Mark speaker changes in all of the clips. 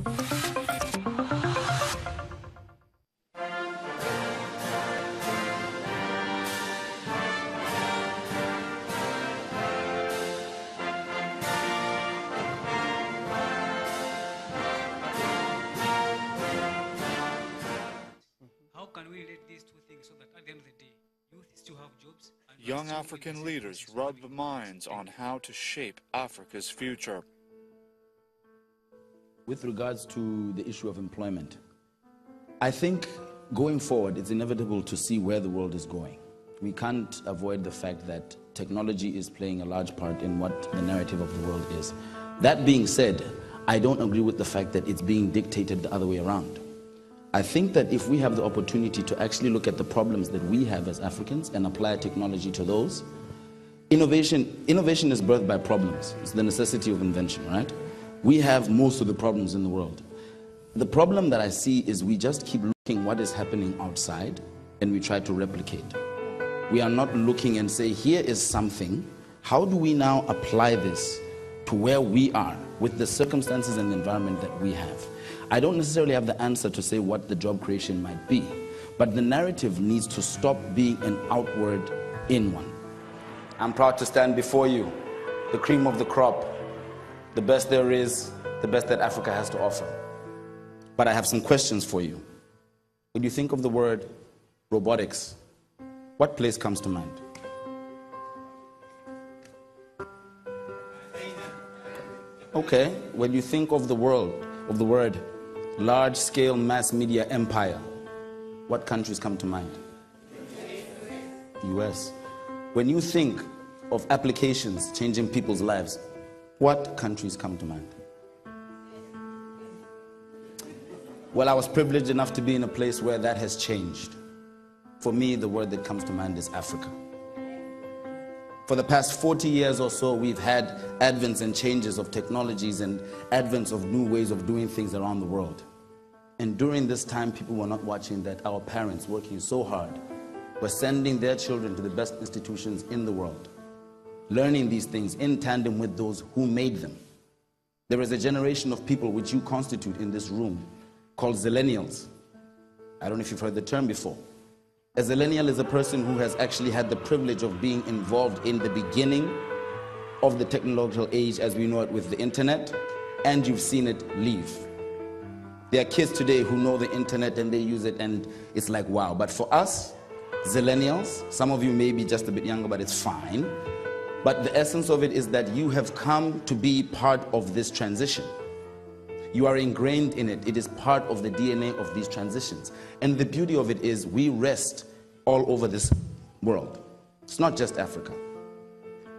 Speaker 1: How can we relate these two things so that at the end of the day, youth still have jobs? And
Speaker 2: Young African leaders rub minds on how to shape Africa's future.
Speaker 3: With regards to the issue of employment, I think going forward, it's inevitable to see where the world is going. We can't avoid the fact that technology is playing a large part in what the narrative of the world is. That being said, I don't agree with the fact that it's being dictated the other way around. I think that if we have the opportunity to actually look at the problems that we have as Africans and apply technology to those, innovation is birthed by problems. It's the necessity of invention, right? We have most of the problems in the world. The problem that I see is we just keep looking what is happening outside and we try to replicate. We are not looking and say, here is something. How do we now apply this to where we are with the circumstances and the environment that we have? I don't necessarily have the answer to say what the job creation might be, but the narrative needs to stop being an outward in one. I'm proud to stand before you, the cream of the crop, the best there is, the best that Africa has to offer. But I have some questions for you. When you think of the word robotics, what place comes to mind? Okay, when you think of the word large-scale mass media empire, what countries come to mind? US. When you think of applications changing people's lives, what countries come to mind? Well, I was privileged enough to be in a place where that has changed. For me, the word that comes to mind is Africa. For the past 40 years or so, we've had advents and changes of technologies and advents of new ways of doing things around the world. And during this time, people were not watching that our parents, working so hard, were sending their children to the best institutions in the world, learning these things in tandem with those who made them. There is a generation of people which you constitute in this room called zillennials. I don't know if you've heard the term before. A zillennial is a person who has actually had the privilege of being involved in the beginning of the technological age as we know it with the internet, and you've seen it leave. There are kids today who know the internet and they use it and it's like, wow. But for us, zillennials, some of you may be just a bit younger, but it's fine. But the essence of it is that you have come to be part of this transition. You are ingrained in it. It is part of the DNA of these transitions. And the beauty of it is we rest all over this world. It's not just Africa.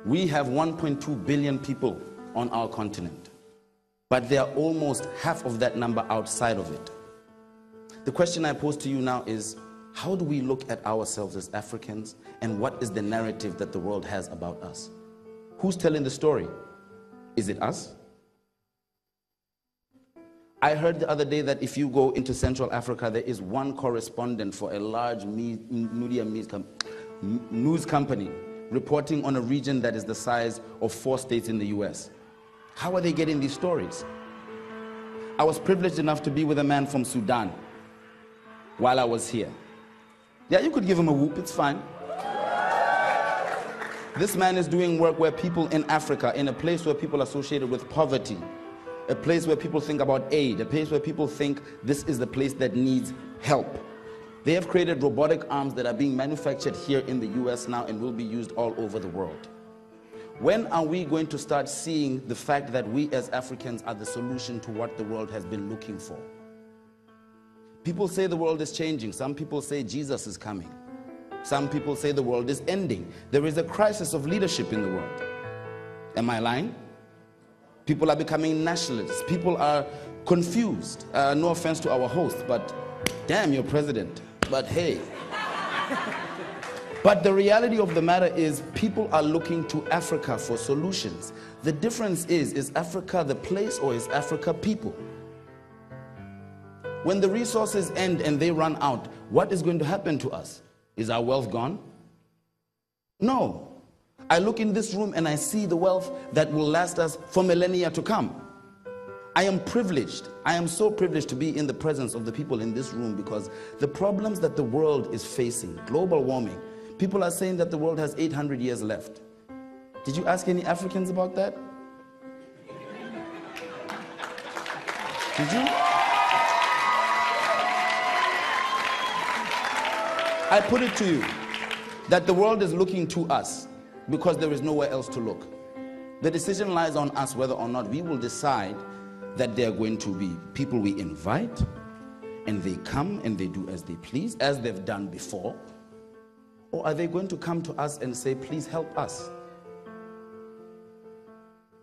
Speaker 3: We have 1.2 billion people on our continent, but there are almost half of that number outside of it. The question I pose to you now is, how do we look at ourselves as Africans, and what is the narrative that the world has about us? Who's telling the story? Is it us? I heard the other day that if you go into Central Africa, there is one correspondent for a large news company reporting on a region that is the size of 4 states in the US. How are they getting these stories? I was privileged enough to be with a man from Sudan while I was here. Yeah, you could give him a whoop, it's fine. This man is doing work where people in Africa, in a place where people are associated with poverty, a place where people think about aid, a place where people think this is the place that needs help. They have created robotic arms that are being manufactured here in the US now and will be used all over the world. When are we going to start seeing the fact that we as Africans are the solution to what the world has been looking for? People say the world is changing. Some people say Jesus is coming. Some people say the world is ending. There is a crisis of leadership in the world. Am I lying? People are becoming nationalists. People are confused. No offense to our host, but damn, you're president. But hey. But the reality of the matter is people are looking to Africa for solutions. The difference is Africa the place or is Africa people? When the resources end and they run out, what is going to happen to us? Is our wealth gone? No. I look in this room and I see the wealth that will last us for millennia to come. I am privileged. I am so privileged to be in the presence of the people in this room, because the problems that the world is facing, global warming, people are saying that the world has 800 years left. Did you ask any Africans about that? Did you? I put it to you that the world is looking to us because there is nowhere else to look. The decision lies on us whether or not we will decide that they are going to be people we invite and they come and they do as they please, as they've done before, or are they going to come to us and say, please help us?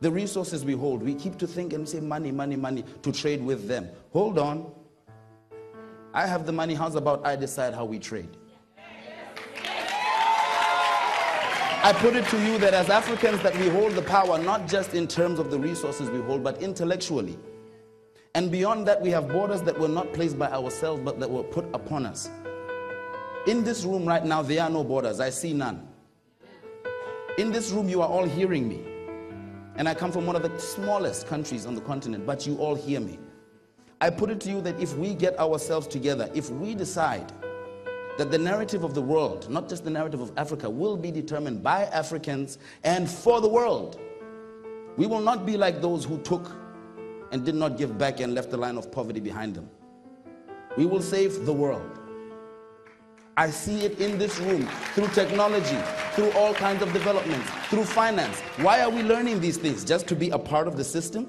Speaker 3: The resources we hold, we keep to think and we say money, money, money, to trade with them. Hold on. I have the money, how's about I decide how we trade? I put it to you that as Africans that we hold the power, not just in terms of the resources we hold, but intellectually. And beyond that, we have borders that were not placed by ourselves, but that were put upon us. In this room right now, there are no borders. I see none. In this room, you are all hearing me. And I come from one of the smallest countries on the continent, but you all hear me. I put it to you that if we get ourselves together, if we decide that the narrative of the world, not just the narrative of Africa, will be determined by Africans and for the world, we will not be like those who took and did not give back and left the line of poverty behind them. We will save the world. I see it in this room, through technology, through all kinds of developments, through finance. Why are we learning these things? Just to be a part of the system?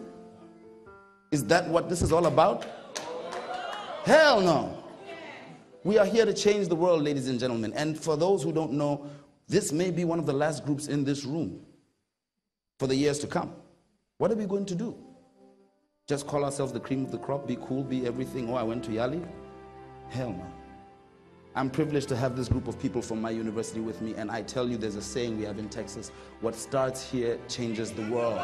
Speaker 3: Is that what this is all about? Hell no. We are here to change the world, ladies and gentlemen. And for those who don't know, this may be one of the last groups in this room for the years to come. What are we going to do? Just call ourselves the cream of the crop, be cool, be everything? Oh, I went to Yali? Hell no. I'm privileged to have this group of people from my university with me, and I tell you, there's a saying we have in Texas: what starts here changes the world.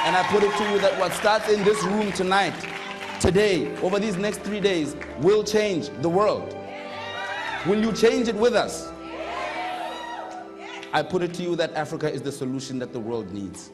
Speaker 3: And I put it to you that what starts in this room tonight, today, over these next 3 days, will change the world. Will you change it with us? I put it to you that Africa is the solution that the world needs.